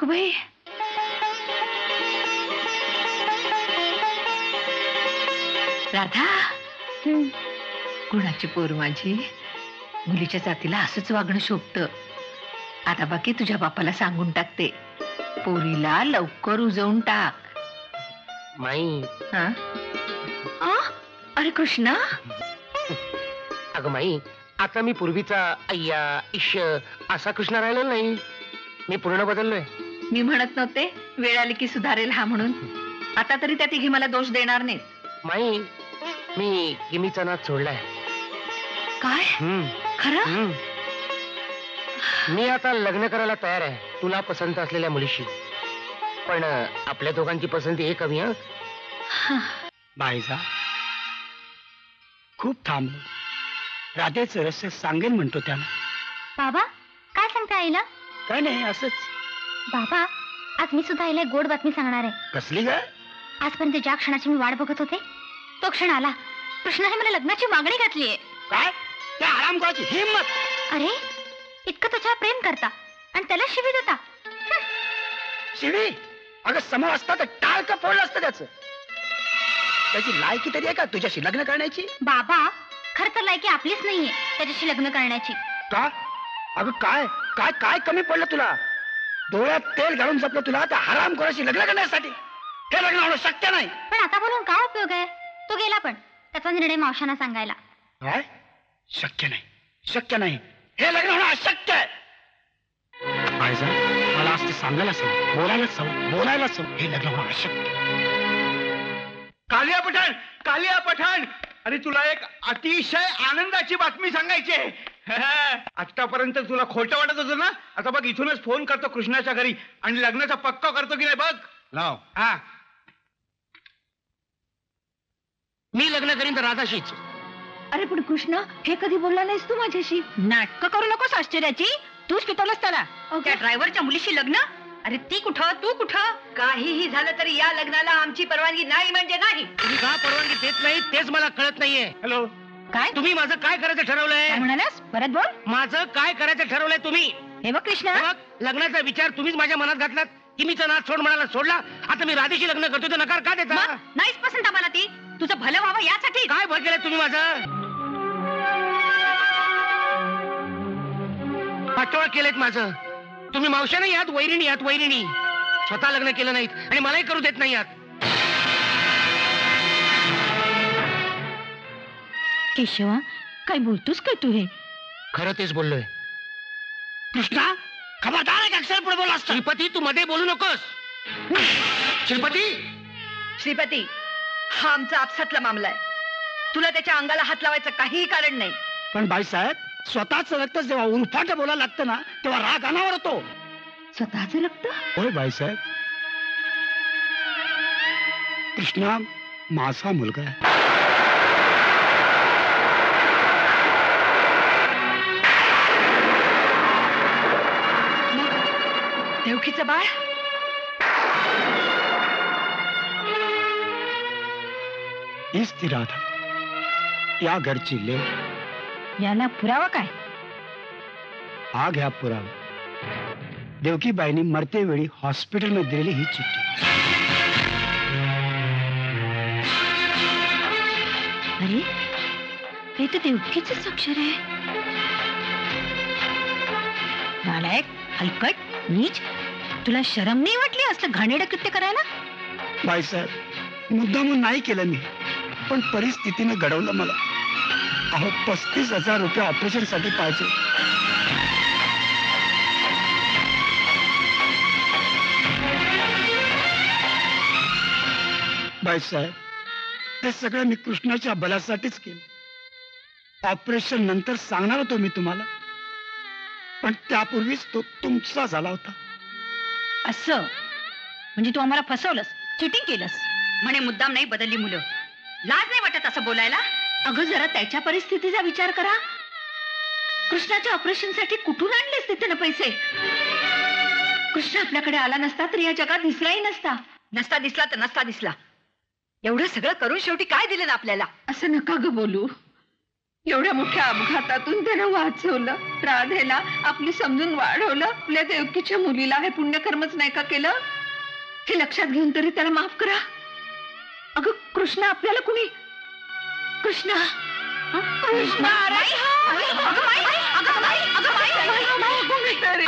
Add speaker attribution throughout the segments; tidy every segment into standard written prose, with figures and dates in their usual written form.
Speaker 1: अगं बाई, राधा, कुणाची पोर माझी. मुलीच्या जातीला असंच वागणं शोभतं. आता बाकी तुझ्या बापाला सांगून टाकते, पोरीला लवकर उजवून टाक.
Speaker 2: माई.
Speaker 1: हा? अरे कृष्णा.
Speaker 2: अगं माई, आता मी पूर्वीचा अय्या इश असा कृष्णा राहिलो नाही. मी पूर्ण बदललोय.
Speaker 1: मी म्हणत नव्हते वेळ आली की सुधारेल हा म्हणून. आता तरी त्या तिघी मला दोष देणार नाहीत.
Speaker 2: माई, मी गिमीचा नाद सोडलाय.
Speaker 1: काय खरं?
Speaker 2: मी आता लग्न करायला तयार आहे तुला पसंत असलेल्या मुलीशी. पण आपल्या दोघांची पसंती एक हवी.
Speaker 3: बाईजा, खूप थांबलो. राधेचं रहस्य सांगेन म्हणतो त्यानं.
Speaker 4: बाबा काय सांगता आईला?
Speaker 3: काय नाही, असंच.
Speaker 4: बाबा, आज मी सुद्धा आईला एक गोड बातमी सांगणार आहे.
Speaker 3: कसली काय?
Speaker 4: आजपर्यंत ज्या क्षणाची मी वाट बघत होते तो क्षण आला. कृष्णाने मला लग्नाची मागणी घातली आहे.
Speaker 3: काय? त्या आरामखोराची हिम्मत!
Speaker 4: अरे, इतकं तुझ्यावर प्रेम करता आणि त्याला शिवी देता.
Speaker 3: शिवी? अगं समोर असता तर टाळकं फोडलं असतं त्याचं. त्याची लायकी तरी आहे का तुझ्याशी लग्न करण्याची?
Speaker 4: बाबा, खरं तर लायकी आपलीच नाहीये त्याच्याशी लग्न करण्याची.
Speaker 3: का? अगं काय काय काय कमी पडलं तुला? डोळ्यात तेल घालून जपलं तुला त्या हरामखोराशी लग्न करण्यासाठी? हे लग्न होणं शक्य नाही.
Speaker 4: पण आता बोलून काय उपयोग आहे? तो गेला, पण त्याचा निर्णय मावशांना सांगायला.
Speaker 3: काय? शक्य नाही, शक्य नाही. हे लग्न होणं अशक्य आहे. बाईजा, मला आज ते सांगायला सांग, बोलायलाच सांग. हे लग्न होणं अशक्य.
Speaker 5: कालिया पठाण, कालिया पठाण, अरे तुला एक अतिशय आनंदाची बातमी सांगायची आहे. आतापर्यंत तुला खोटं वाटत होतं ना, आता बघ इथूनच फोन करतो कृष्णाच्या घरी आणि लग्नाचा पक्का करतो की नाही बघ.
Speaker 2: लाव.
Speaker 5: हा,
Speaker 2: मी लग्न करीन तर राधाशीच.
Speaker 1: अरे पण कृष्णा, हे कधी बोलला नाहीस तू माझ्याशी?
Speaker 6: नाटकं करू नकोस आश्चर्याची. तूच पितवलंस त्याला. त्या ड्रायव्हरच्या मुलीशी लग्न? अरे ती कुठं, तू कुठं? काहीही झालं तरी या लग्नाला आमची परवानगी नाही म्हणजे नाही.
Speaker 2: तुम्ही का परवानगी देत नाही तेच मला कळत नाहीये.
Speaker 5: हॅलो,
Speaker 6: काय
Speaker 2: तुम्ही माझं काय करायचं ठरवलंय?
Speaker 6: काय म्हणालास? परत बोल.
Speaker 2: माझं काय करायचं ठरवलंय तुम्ही?
Speaker 6: हे बघ कृष्णा,
Speaker 2: बघ, लग्नाचा विचार तुम्हीच माझ्या मनात घातलात. गिमीचा नाद सोड म्हणाला, सोडला. आता मी राधेशी लग्न करतो तर नकार का देता?
Speaker 6: मग नाहीच पसंत आम्हाला ती. तुझं भलं व्हावं यासाठी.
Speaker 2: काय भर केलंय तुम्ही माझं? पाठोळ केलेत माझं. तुम्ही मावशा नाही आहात, वैरिणी आहात, वैरिणी. स्वतः लग्न केलं नाहीत आणि मलाही करू देत नाही आहात.
Speaker 6: केशवा, काय बोलतोस काय तू? हे
Speaker 2: खरं तेच बोललोय.
Speaker 3: कृष्णा, खबरदार एक अक्षर पुढे बोला असतं.
Speaker 2: श्रीपती, तू मध्ये बोलू नकोस. श्रीपती,
Speaker 6: श्रीपती, हा आमचा आपसातला मामला आहे. तुला त्याच्या अंगाला हात लावायचं काहीही कारण नाही.
Speaker 3: पण बाईसाहेब, स्वतःच रक्त जेव्हा उलफाट बोलायला लागतं ना, तेव्हा राग अनावर होतो.
Speaker 1: स्वतःचं रक्त?
Speaker 3: होय बाईसाहेब, कृष्णा माझा मुलगा आहे.
Speaker 6: देवकीचं बाळ?
Speaker 3: हीच ती राधा, या घरची लेक.
Speaker 6: याला पुरावा काय?
Speaker 3: हा घ्या पुरावा. देवकीबाईंनी मरते वेळी हॉस्पिटलमध्ये दिलेली ही चिठ्ठी.
Speaker 6: अरे, हे तर देवकीच अक्षर आहे. नालायक, हलकट, नीच, तुला शरम नाही वाटली असलं घाणेरडं कृत्य करायला?
Speaker 3: बाईसाहेब, मुद्दामून नाही केलं मी, पण परिस्थितीनं घडवलं मला. अहो, 35,000 रुपये ऑपरेशन साठी पाहिजे. बाईसाहेब, हे सगळं मी कृष्णाच्या बलासाठीच केलं. ऑपरेशन नंतर सांगणार होतो मी तुम्हाला, पण त्यापूर्वीच तो तुमचा झाला होता.
Speaker 6: असं म्हणजे तू आम्हाला फसवलंस, चिटिंग केलंस. म्हणे मुद्दाम नाही बदलली मुलं. लाज नाही वाटत असं बोलायला?
Speaker 1: अगं, जरा त्याच्या परिस्थितीचा विचार करा. कृष्णाच्या ऑपरेशनसाठी कुठून आणलेस ते त्यानं पैसे? कृष्ण आपल्याकडे आला नसता तर या जगात दिसलाही नसता.
Speaker 6: नसता दिसला तर नसता दिसला. एवढं सगळं करून शेवटी काय दिलं ना आपल्याला?
Speaker 1: असं नका ग बोलू. एवढ्या मोठ्या अपघातातून त्यानं वाचवलं, राधेला आपली समजून वाढवलं, आपल्या देवकीच्या मुलीला हे पुण्यकर्मच नाही का केलं? हे लक्षात घेऊन तरी त्याला माफ करा. अगं कृष्णा, आपल्याला कुणी कृष्णा कृष्णा कोणीतरी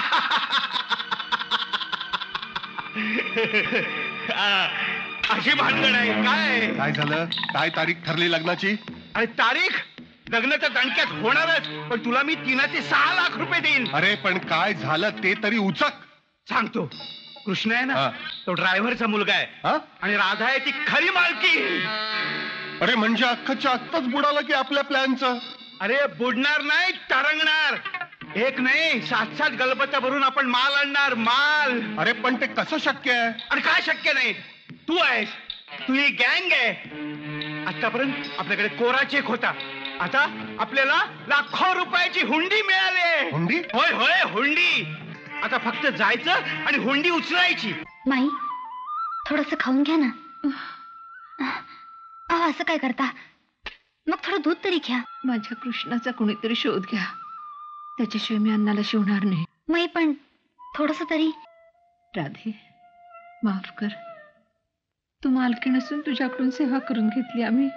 Speaker 5: अशी भानगड आहे काय?
Speaker 7: काय झालं? काय तारीख ठरली लग्नाची?
Speaker 5: अरे तारीख लग्न तर दणक्यात होणारच, पण तुला मी 3 ते 6 लाख रुपये देईन.
Speaker 7: अरे पण काय झालं ते तरी उचक.
Speaker 5: सांगतो. कृष्ण आहे ना,
Speaker 7: हा.
Speaker 5: तो ड्रायव्हरचा मुलगा आहे
Speaker 7: हा?
Speaker 5: आणि राधा आहे ती खरी मालकी.
Speaker 7: अरे म्हणजे अख्खच्या आत्ताच बुडालं की आपल्या प्लॅनचं?
Speaker 5: अरे बुडणार नाही, तरंगणार. एक नाही 7-7 गलबत्या भरून आपण माल आणणार, माल.
Speaker 7: अरे पण ते कसं शक्य आहे?
Speaker 5: अरे काय शक्य नाही? तू आहेस, तू ही गँग आहे. आतापर्यंत आपल्याकडे कोरा चेक होता, आता आपल्याला लाखो रुपयाची हुंडी मिळाली.
Speaker 7: हुंडी?
Speaker 5: होय होय, हुंडी. आता फक्त जायचं आणि हुंडी उचलायची.
Speaker 4: माई, थोडस खाऊन घ्या ना. अहो असं काय करता? मग थोडं दूध तरी घ्या.
Speaker 1: माझ्या कृष्णाचा कुणीतरी शोध घ्या, त्याच्याशिवाय मी अन्नाला शिवणार नाही.
Speaker 4: माई पण थोडस तरी.
Speaker 1: राधे, माफ कर. तू मालकीण असून तुझ्याकडून सेवा करून घेतली आम्ही,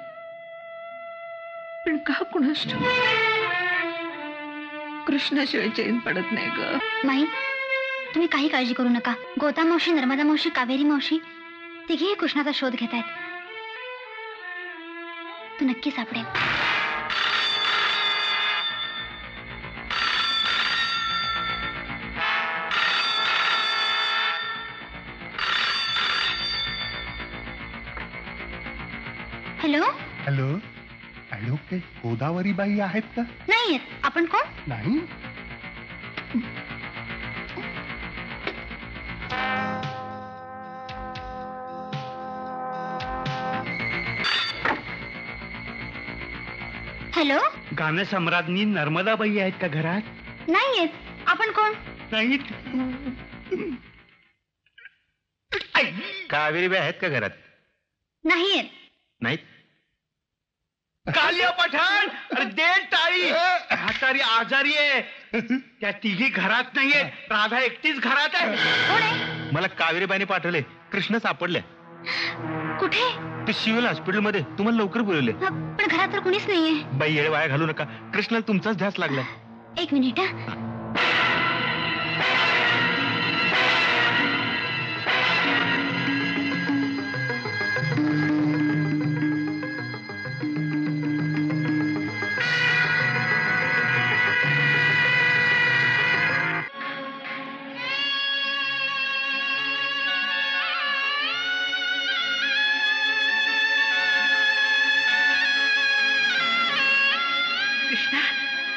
Speaker 1: पण का कुणास ठाऊक कृष्णाशिवाय चैन पडत नाही ग.
Speaker 4: माई, तुम्ही काही काळजी करू नका. गोता मावशी, नर्मदा मावशी, कावेरी मावशी तिघेही कृष्णाचा शोध घेत आहेत. तो नक्की सापडेल. हॅलो.
Speaker 7: हॅलो, ऍडव्होकेट गोदावरी बाई आहेत का?
Speaker 4: नाही येत. आपण कोण?
Speaker 7: नाही.
Speaker 4: हॅलो.
Speaker 5: गाणं सम्राज्ञी नर्मदाबाई आहेत का घरात?
Speaker 4: नाही येत. आपण कोण?
Speaker 5: नाहीत.
Speaker 8: कावेरीबाई आहेत का घरात?
Speaker 4: नाही येत.
Speaker 8: नाहीत.
Speaker 5: कालिया पठाण, अरे दे टाळी. म्हातारी आजारी आहे, त्या तिघी घरात नाहीयेत. राधा एकटीच घरात आहे.
Speaker 4: कोण आहे?
Speaker 8: मला कावेरीबाईने पाठवले. कृष्ण सापडले.
Speaker 4: कुठे?
Speaker 8: ते सिव्हिल हॉस्पिटलमध्ये. तुम्हाला लवकर बोलवले.
Speaker 4: पण घरात तर कुणीच नाहीये.
Speaker 8: बाई येळ वाया घालू नका. कृष्णाला तुमचाच ध्यास लागलाय.
Speaker 4: एक मिनिट हा.
Speaker 1: कृष्णा,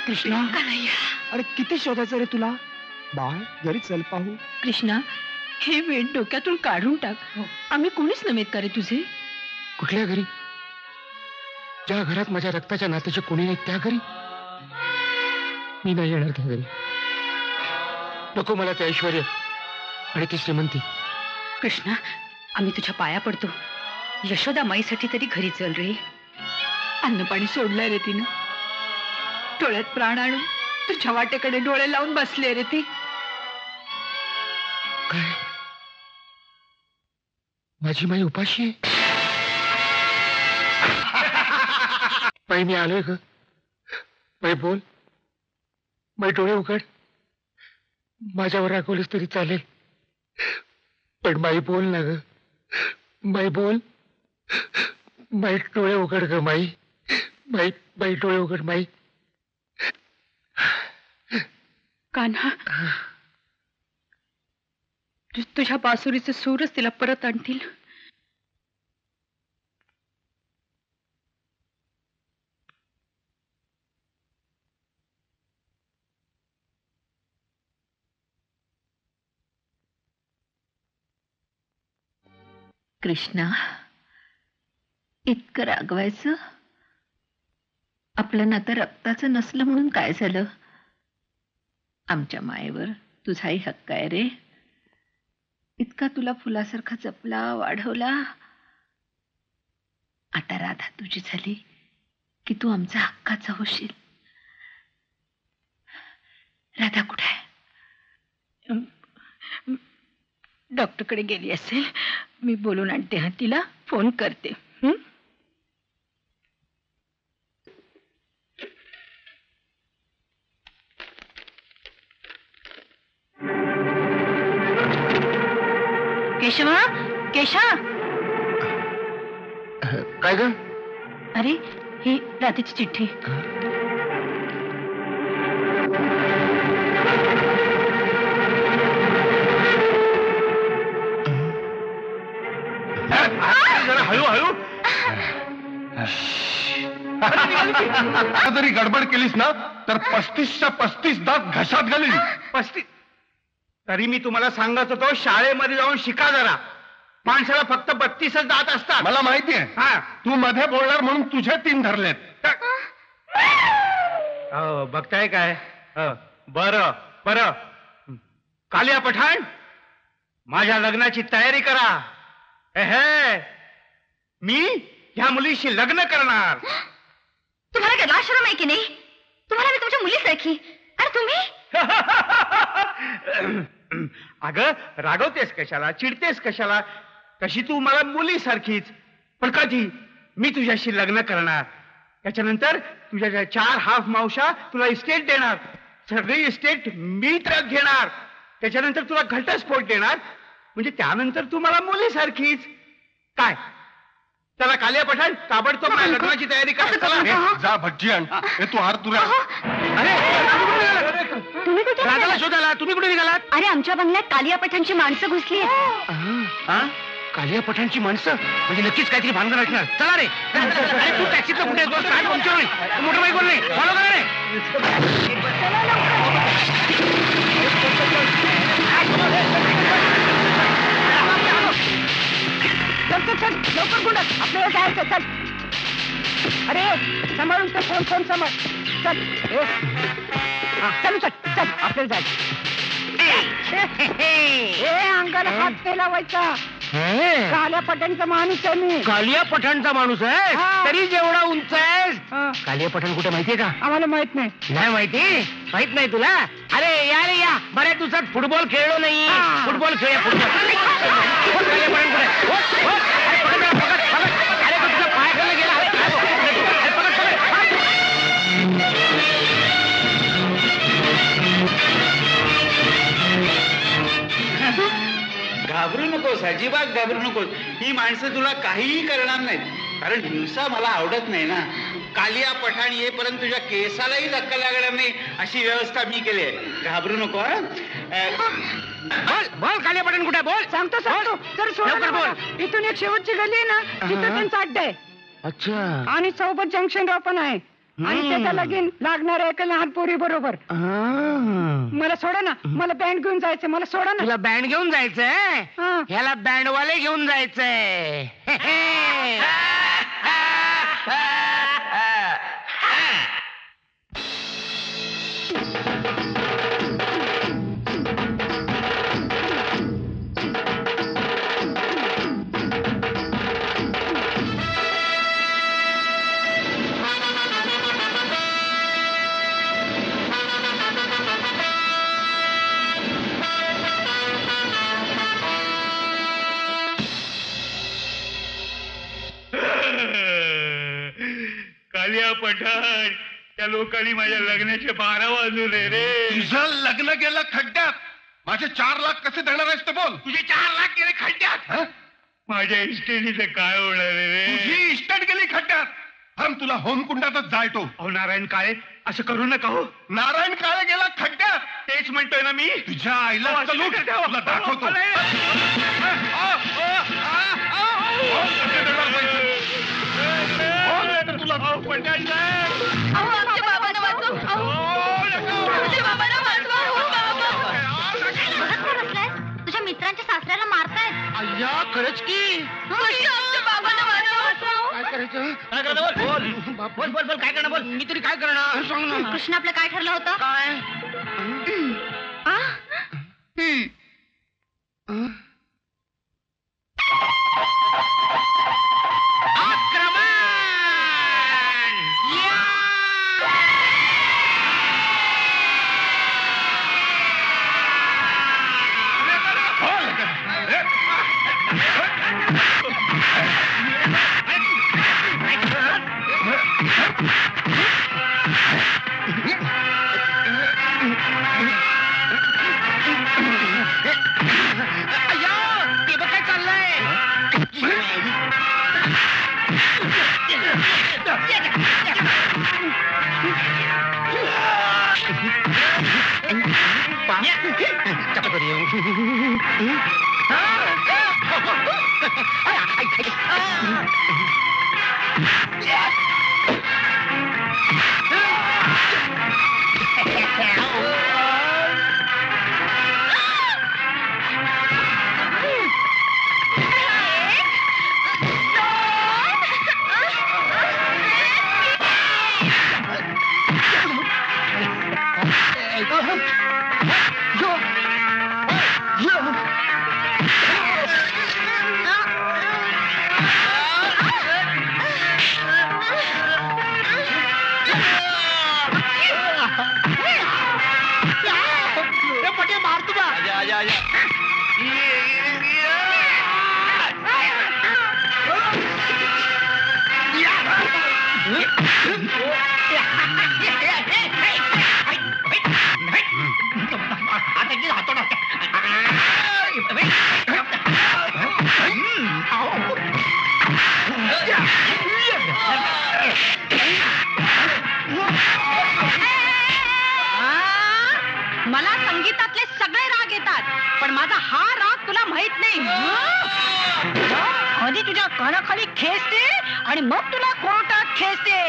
Speaker 3: कृष्णा,
Speaker 1: कन्हैया.
Speaker 3: अरे किती शोधायचं रे तुला? बाळ घरी चल पाहू.
Speaker 1: कृष्णा, हे वेट डोक्यातून काढून टाक. आम्ही कोणीच नव्हेत का रे तुझे?
Speaker 2: कुठल्या घरी? ज्या घरात माझ्या रक्ताच्या नात्याचे कोणी नाही त्या घरी? मी नाही येणार त्या घरी. नको मला ते ऐश्वर्य आणि ती श्रीमंती.
Speaker 6: कृष्णा, आम्ही तुझ्या पाया पडतो. यशोदा माईसाठी तरी घरी चल रे.
Speaker 1: अन्न पाणी सोडलंय रे तिनं. डोळ्यात प्राण आणून तुझ्या वाटेकडे डोळे लावून बसले रे ती.
Speaker 2: काय? माझी माई उपाशी आहे? बाई मी आलोय ग. बाई बोल. बाई डोळे उघड. माझ्यावर रागवलीस तरी चालेल, पण बाई बोल ना ग. बाई बोल. बाई डोळे उघड ग माई. बाई बाई डोळे उघड माई.
Speaker 6: कान्हा, तुझ्या बासुरीचे सूरच तिला परत आणतील.
Speaker 1: कृष्णा, इतकं रागवायचं? आपलं नातं रक्ताचं नसलं म्हणून काय झालं? आमच्या मायेवर तुझाही हक्क आहे रे. इतका तुला फुलासारखा जपला, वाढवला. आता राधा तुझी झाली की तू आमचा हक्काचा होशील. राधा कुठे आहे?
Speaker 6: डॉक्टरकडे गेली असेल. मी बोलून आणते. हा, तिला फोन करते. हं? केशवा, केशा.
Speaker 2: काय ग?
Speaker 6: अरे, ही रात्रीची चिठ्ठी.
Speaker 5: जरा हळूहळू.
Speaker 7: जरी गडबड केलीस ना तर 35च्या 35 दात घशात घालील.
Speaker 5: 35. तरी मी तुम्हाला सांगत होतो शाळेमध्ये जाऊन शिका जरा. माणसाला फक्त 32च दात असतात.
Speaker 7: मला माहिती आहे.
Speaker 5: हा,
Speaker 7: तू मध्ये बोलणार म्हणून तुझे 3 धरलेत.
Speaker 5: बघताय काय? बरं बरं. कालिया पठाण, माझ्या लग्नाची तयारी करा. मी ह्या मुलीशी लग्न करणार.
Speaker 4: तुम्हाला काय लाशरम आहे की नाही? तुम्हाला मी तुमच्या मुलीसारखी. अरे तुम्ही
Speaker 5: अगं, रागवतेस कशाला, चिडतेस कशाला? तशी तू मला मुलीसारखीच. पण कधी? मी तुझ्याशी लग्न करणार. त्याच्यानंतर तुझ्या ज्या 4 हाफ मावशा तुला इस्टेट देणार. सगळी इस्टेट मी ट्रक घेणार. त्याच्यानंतर तुला घटस्फोट देणार. म्हणजे त्यानंतर तू मला मुलीसारखीच. काय? चला कालिया पठाण, ताबडतोब माझ्या लग्नाची तयारी कर. चला.
Speaker 7: जा भज्जी आण. तू हार तुरा.
Speaker 5: अरे,
Speaker 4: तुम्ही कुठे
Speaker 5: राधाला
Speaker 4: निघालात?
Speaker 5: शोधायला तुम्ही कुठे निघालात?
Speaker 4: अरे आमच्या बंगल्यात कालिया पठाणची माणसं घुसली आहेत.
Speaker 5: कालिया पठाणची माणसं म्हणजे नक्कीच काहीतरी भानगड असणार. चला रे. अरे, तू टॅक्सीतलं कुठे आहेस? काय पंक्चर नाही, मोटर बाईकवर नाही. फॉलो करा रे.
Speaker 6: चल चल चल, लवकर गुंड, आपल्याला जायचं. चल. अरे, सांभाळून तर फोन सांभाळ. चल. चल चल चल, आपल्याला जायचं. अंगाला हात ते लावायचा. काल्या पठाणचा माणूस आहे मी.
Speaker 5: कालिया पठाणचा माणूस आहे?
Speaker 6: हा.
Speaker 5: तरी जेवढा उंच आहेस.
Speaker 6: हा.
Speaker 5: कालिया पठाण कुठे माहितीये का?
Speaker 6: आम्हाला माहित नाही.
Speaker 5: नाही माहिती? माहित नाही तुला? अरे या रे या, बऱ्याच दिवसात फुटबॉल खेळलो नाही.
Speaker 6: हा.
Speaker 5: फुटबॉल खेळूया, फुटबॉल. कालिया पठाण कुठे? अरे पकड जरा, पकड, पकड. अरे तो तुझा पाय खाली गेला. अरे काय बघ. अरे पकड, पकड.
Speaker 9: घाबरू नकोस, अजिबात घाबरू नकोस. ही माणसं तुला काहीही करणार नाहीत. कारण हिंसा मला आवडत नाही ना. कालिया पठाण येईपर्यंत तुझ्या केसालाही धक्का लागणार नाही अशी व्यवस्था मी केली आहे. घाबरू नको.
Speaker 5: बोल बोल, कालिया पठाण कुठे? बोल.
Speaker 6: सांगतो सांगतो. तर
Speaker 5: लवकर बोल.
Speaker 6: इथून एक शेवटची गली आहे ना, तिथं त्यांचा अड्डा आहे.
Speaker 5: अच्छा.
Speaker 6: आणि सोबत जंक्शनराव पण आहे. आणि त्याचा लगीन लागणार आहे एका लहान पोरी बरोबर. मला सोडा ना, मला बँड घेऊन जायचं. मला सोडा ना.
Speaker 5: तुला बँड घेऊन जायचंय?
Speaker 6: हा.
Speaker 5: ह्याला बँडवाले घेऊन जायचंय.
Speaker 9: कालिया पठाण, त्या लोकांनी माझ्या लग्नाचे 12 वाजवले रे.
Speaker 7: तुझं लग्न गेलं खड्ड्यात. माझे 4 लाख कसे देणार आहेस ते बोल.
Speaker 9: तुझे 4 लाख गेले खड्ड्यात. माझ्या इस्टेटीचं काय होणार रे?
Speaker 7: तुझी इस्टेट गेली खड्ड्यात. हम तुला होमकुंडातच जायतो.
Speaker 5: अहो नारायण काळे, असं करू नका हो.
Speaker 7: नारायण काळे गेला खड्ड्यात.
Speaker 5: तेच म्हणतोय ना मी.
Speaker 7: तुझ्या आईला चलून तुला दाखवतो.
Speaker 4: तुझ्या मित्रांच्या सासऱ्याला मारतायत.
Speaker 5: अय्या, खरंच की. काय करायचं? काय करणार? बोल बोल बोल बोल, काय करणार? बोल. मी तरी काय करणार? सांग ना.
Speaker 4: कृष्ण आपलं काय ठरलं होतं?
Speaker 5: काय? आक्रमण!
Speaker 6: मला संगीतातले सगळे राग येतात, पण माझा हा राग तुला माहित नाही. आधी तुझ्या कानाखाली खेचते आणि मग तुला कोर्टात खेचते.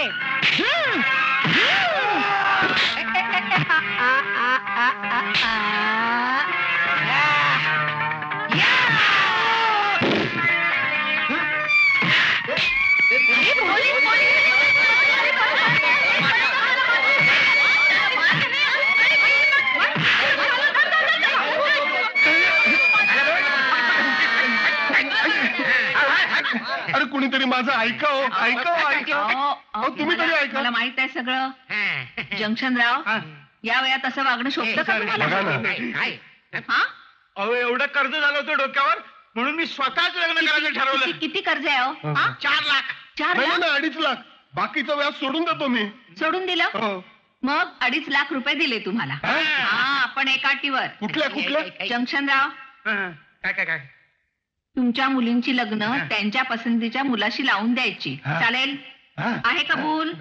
Speaker 7: अरे कुणीतरी माझं ऐकाव तुम्ही तरी ऐका.
Speaker 1: मला माहित आहे सगळं. जंक्शनराव, या वयात असं वागणं शोभतं का तुम्हाला? हा?
Speaker 5: अहो एवढं कर्ज झालं होतं डोक्यावर, म्हणून मी स्वतःच लग्न करायचं ठरवलं.
Speaker 1: किती कर्ज आहे हो? हा?
Speaker 5: 4 लाख.
Speaker 1: 4
Speaker 7: नाही
Speaker 1: लाख
Speaker 7: ना 2.5 लाख. बाकीचं व्याज सोडून देतो मी.
Speaker 1: सोडून दिलं?
Speaker 7: हो.
Speaker 1: मग 2.5 लाख रुपये दिले तुम्हाला. हा, आपण एका अटीवर.
Speaker 7: कुठल्या
Speaker 1: जंक्शनराव,
Speaker 5: काय
Speaker 1: तुमच्या मुलींची लग्न त्यांच्या पसंतीच्या मुलाशी लावून द्यायची. चालेल? आहे कबूल?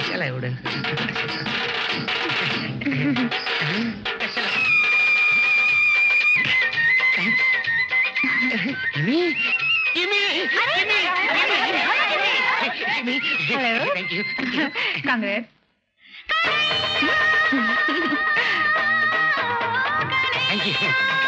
Speaker 2: चला एवढं. थँक्यू.
Speaker 6: काँग्रेस.
Speaker 2: थँक्यू.